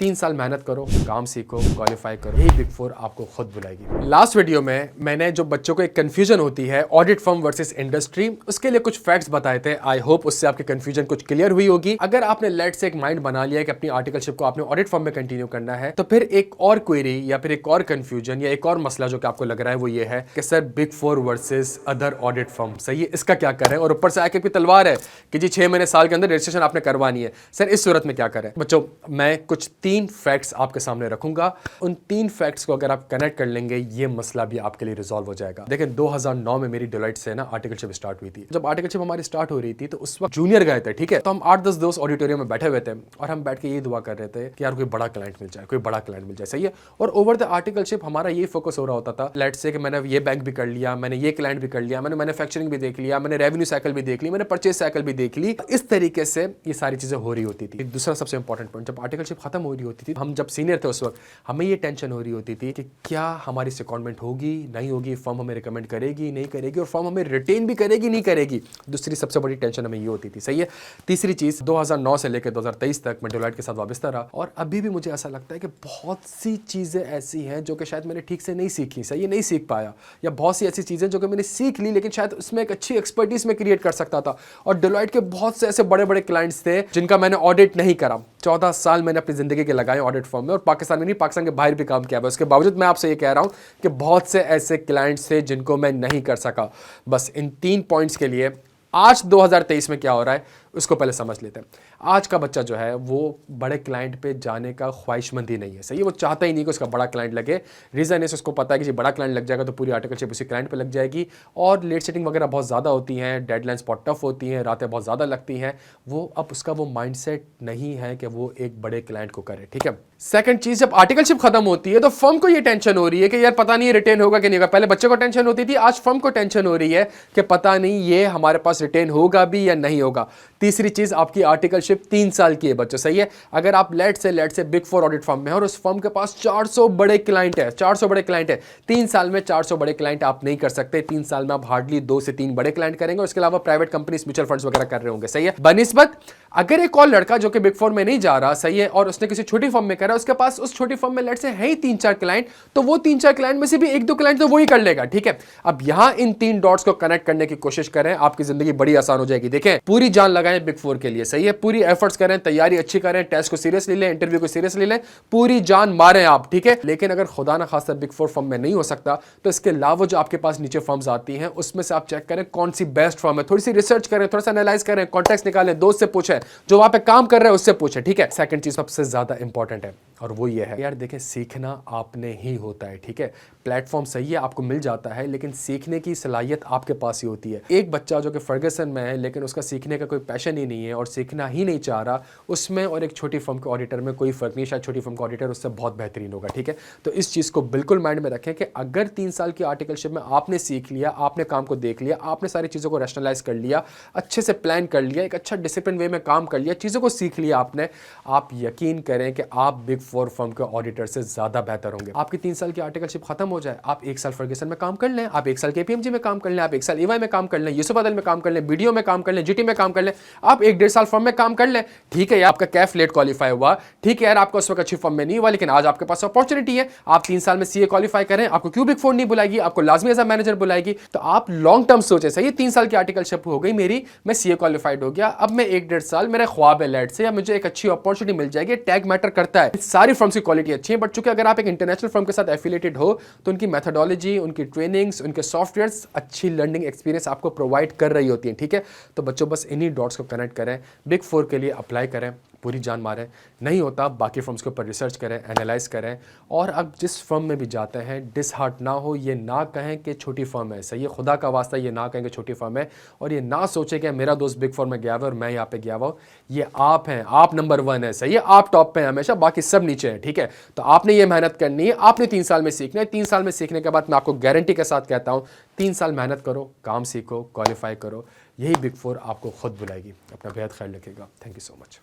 3 साल मेहनत करो, काम सीखो, क्वालिफाई करो, यही बिग फोर आपको खुद बुलाएगी। लास्ट वीडियो में मैंने जो बच्चों को एक कंफ्यूजन होती है ऑडिट फर्म वर्सेस इंडस्ट्री, उसके लिए कुछ फैक्ट्स बताए थे। आई होप उससे आपकी कंफ्यूजन कुछ क्लियर हुई होगी। अगर आपने लेट से एक माइंड बना लिया कि अपनी आर्टिकलशिप को आपने ऑडिट फर्म में कंटिन्यू करना है, तो फिर एक और क्वेरी या फिर एक और कंफ्यूजन या एक और मसला जो कि आपको लग रहा है वो ये है कि sir big four versus other audit firm, सही है, इसका क्या करें? और ऊपर से आके भी तलवार है कि जी 6 महीने साल के अंदर रजिस्ट्रेशन आपने करवानी है। सर इस सूरत में क्या करें? बच्चों, मैं कुछ 3 फैक्ट्स आपके सामने रखूंगा। उन 3 फैक्ट्स को अगर आप कनेक्ट कर लेंगे, ये मसला भी आपके लिए रिजॉल्व हो जाएगा। देखिए 2009 में मेरी डेलॉइट से ना आर्टिकलशिप स्टार्ट हुई थी। जब आर्टिकलशिप हमारी स्टार्ट हो रही थी तो उस वक्त जूनियर गए थे, ठीक है, तो हम 8-10 दोस्त ऑडिटोरियम में बैठे हुए थे और हम बैठ के ये दुआ कर रहे थे कि यार कोई बड़ा क्लाइंट मिल जाए, कोई बड़ा क्लाइंट मिल जाए, सही है। और ओवर द आर्टिकलशिप हमारा ये फोकस हो रहा होता था, लेट्स से कि मैंने ये बैंक भी कर लिया, मैंने ये क्लाइंट भी कर लिया, मैंने मैन्युफैक्चरिंग भी देख लिया, मैंने रेवेन्यू साइकिल भी देख ली, मैंने परचेज साइकिल भी देख ली। इस तरीके से ये सारी चीजें हो रही होती थी। दूसरा सबसे इंपॉर्टेंट पॉइंट, जब आर्टिकलशिप खत्म हो रही होती थी, हम जब सीनियर थे उस वक्त हमें ये टेंशन हो रही होती थी कि क्या हमारी सेकंडमेंट होगी, नहीं होगी, फर्म हमें रिकमेंड करेगी, नहीं करेगी, और फर्म हमें रिटेन भी करेगी, नहीं करेगी। दूसरी सबसे बड़ी टेंशन हमें ये होती थी, सही है। तीसरी चीज, 2009 से लेकर 2023 तक मैं डेलॉइट के साथ वाबस्ता रहा और अभी भी मुझे ऐसा लगता है कि बहुत सी चीजें ऐसी हैं जो कि शायद मैंने ठीक से नहीं सीखी, सही है, नहीं सीख पाया, या बहुत सी ऐसी चीजें जो कि मैंने सीख ली लेकिन शायद उसमें एक अच्छी एक्सपर्टीज में क्रिएट कर सकता था। और डेलॉइट के बहुत से ऐसे बड़े बड़े क्लाइंट्स थे जिनका मैंने ऑडिट नहीं करा। 14 साल मैंने अपनी जिंदगी के लगाए ऑडिट फर्म में, और पाकिस्तान में नहीं, पाकिस्तान के बाहर भी काम किया। उसके बावजूद मैं आपसे ये कह रहा हूं कि बहुत से ऐसे क्लाइंट्स थे जिनको मैं नहीं कर सका। बस इन 3 पॉइंट्स के लिए आज 2023 में क्या हो रहा है उसको पहले समझ लेते हैं। आज का बच्चा जो है वो बड़े क्लाइंट पे जाने का ख्वाहिशमंद ही नहीं है, सही है, वो चाहता ही नहीं कि उसका बड़ा क्लाइंट लगे। रीज़न है उसको पता है कि जी बड़ा क्लाइंट लग जाएगा तो पूरी आर्टिकलशिप उसी क्लाइंट पे लग जाएगी, और लेट सेटिंग वगैरह बहुत ज़्यादा होती हैं, डेडलाइंस बहुत टफ होती हैं, रातें बहुत ज़्यादा लगती हैं। वो अब उसका वो माइंडसेट नहीं है कि वो एक बड़े क्लाइंट को करे, ठीक है। सेकंड चीज़, जब आर्टिकलशिप खत्म होती है तो फर्म को ये टेंशन हो रही है कि यार पता नहीं रिटेन होगा कि नहीं होगा। पहले बच्चे को टेंशन होती थी, आज फर्म को टेंशन हो रही है कि पता नहीं ये हमारे पास रिटेन होगा भी या नहीं होगा। तीसरी चीज़, आपकी आर्टिकलशिप 3 साल की है बच्चों, सही है। अगर आप लेट से बिग फोर ऑडिट फर्म में है और उस फर्म के पास 400 बड़े क्लाइंट है, 400 बड़े क्लाइंट है, 3 साल में 400 बड़े क्लाइंट आप नहीं कर सकते। 3 साल में आप हार्डली 2 से 3 बड़े क्लाइंट करेंगे, उसके अलावा प्राइवेट कंपनीज, म्यूचुअल फंड्स वगैरह कर रहे होंगे, सही है। बनिस्बत अगर एक और लड़का जो कि बिग फोर में नहीं जा रहा, सही है, और उसने किसी छोटी फर्म में करा, उसके पास उस छोटी फर्म में लेट से है ही 3-4 क्लाइंट, तो वो 3-4 क्लाइंट में से भी 1-2 क्लाइंट तो वो ही कर लेगा, ठीक है। अब यहां इन 3 डॉट्स को कनेक्ट करने की कोशिश करें, आपकी जिंदगी बड़ी आसान हो जाएगी। देखें, पूरी जान लगाएं बिग फोर के लिए, सही है, पूरी एफर्ट्स करें, तैयारी अच्छी करें, टेस्ट को सीरियसली लें, इंटरव्यू को सीरियसली लें, पूरी जान मारें आप, ठीक है। लेकिन अगर खुदा ना खास्ता बिग फोर फर्म में नहीं हो सकता, तो इसके अलावा जो आपके पास नीचे फर्म्स आती हैं उसमें से आप चेक करें कौन सी बेस्ट फर्म है, थोड़ी सी रिसर्च करें, थोड़ा सा एनालाइज करें, कॉन्टेक्स्ट निकालें, दोस्त से पूछें, जो वहां पे काम कर रहे हैं उससे पूछें, ठीक है। सेकंड चीज सबसे ज्यादा इंपॉर्टेंट है और वो ये है, यार देखें, सीखना आपने ही होता है, ठीक है। प्लेटफॉर्म सही है, आपको मिल जाता है, लेकिन सीखने की सलाहियत आपके पास ही होती है। एक बच्चा जो कि फर्गसन में है लेकिन उसका सीखने का कोई पैशन ही नहीं है और सीखना ही नहीं चाह रहा, उसमें और एक छोटी फर्म के ऑडिटर में कोई फर्क नहीं। शायद छोटी फर्म का ऑडिटर उससे बहुत बेहतरीन होगा, ठीक है। तो इस चीज़ को बिल्कुल माइंड में रखें कि अगर 3 साल की आर्टिकलशिप में आपने सीख लिया, आपने काम को देख लिया, आपने सारी चीज़ों को रैशनलाइज कर लिया, अच्छे से प्लान कर लिया, एक अच्छा डिसिप्लिन वे में काम कर लिया, चीज़ों को सीख लिया आपने, आप यकीन करें कि आप बिग फोर फर्म के ऑडिटर से ज़्यादा बेहतर होंगे। आपकी 3 साल की आर्टिकलशिप खत्म हो जाए, आप 1 साल फर्गसन में काम कर लें, आप 1 साल KPMG में काम कर लें, आप 1 साल EY में काम कर लें, यूसुफ अदल में काम कर लें, BDO में काम कर लें, GT में काम कर लें, आप 1-1.5 साल फर्म में काम कर लें, ठीक है। आपका कैफ लेट क्वालिफाई हुआ, ठीक है यार, आपका उस वक्त अच्छी फर्म में नहीं हुआ, लेकिन आज आपके पास अपॉर्चुनिटी है, आप 3 साल में CA क्वालिफाई करें, आपको क्यों बिग फोर नहीं बुलाएगी, आपको लाजमी एज अ मैनेजर बुलाएगी। तो आप लॉन्ग टर्म सोचें, सही, 3 साल की आर्टिकलशिप हो गई मेरी, मैं CA क्वालिफाइड हो गया, अब मैं 1-1.5 साल, मेरा ख्वाब है लेट से, या मुझे एक अच्छी अपॉर्चुनिटी मिल जाएगी। टैग मैटर करता है, सारी फर्म्स की क्वालिटी अच्छी है, बट चूंकि अगर आप एक इंटरनेशनल फर्म के साथ एफिलिएटेड हो तो उनकी मेथोडोलॉजी, उनकी ट्रेनिंग्स, उनके सॉफ्टवेयर्स अच्छी लर्निंग एक्सपीरियंस आपको प्रोवाइड कर रही होती हैं, ठीक है। तो बच्चों बस इन्हीं डॉट्स को कनेक्ट करें, बिग फोर के लिए अप्लाई करें, पूरी जान मारें, नहीं होता बाकी फर्म्स के ऊपर रिसर्च करें, एनालाइज करें, और अब जिस फर्म में भी जाते हैं डिसहार्ट ना हो, ये ना कहें कि छोटी फर्म है, सही है, खुदा का वास्ता ये ना कहें कि छोटी फर्म है, और ये ना सोचें कि मेरा दोस्त बिग फर्म में गया हुआ और मैं यहाँ पे गया हुआ। ये आप हैं, आप नंबर 1 है, सही है, आप टॉप पे हैं हमेशा, बाकी सब नीचे हैं, ठीक है। तो आपने ये मेहनत करनी है, आपने 3 साल में सीखना है। 3 साल में सीखने के बाद मैं आपको गारंटी के साथ कहता हूँ 3 साल मेहनत करो, काम सीखो, क्वालिफाई करो, यही बिग फोर आपको खुद बुलाएगी। अपना बेहद ख्याल रखिएगा। Thank you so much.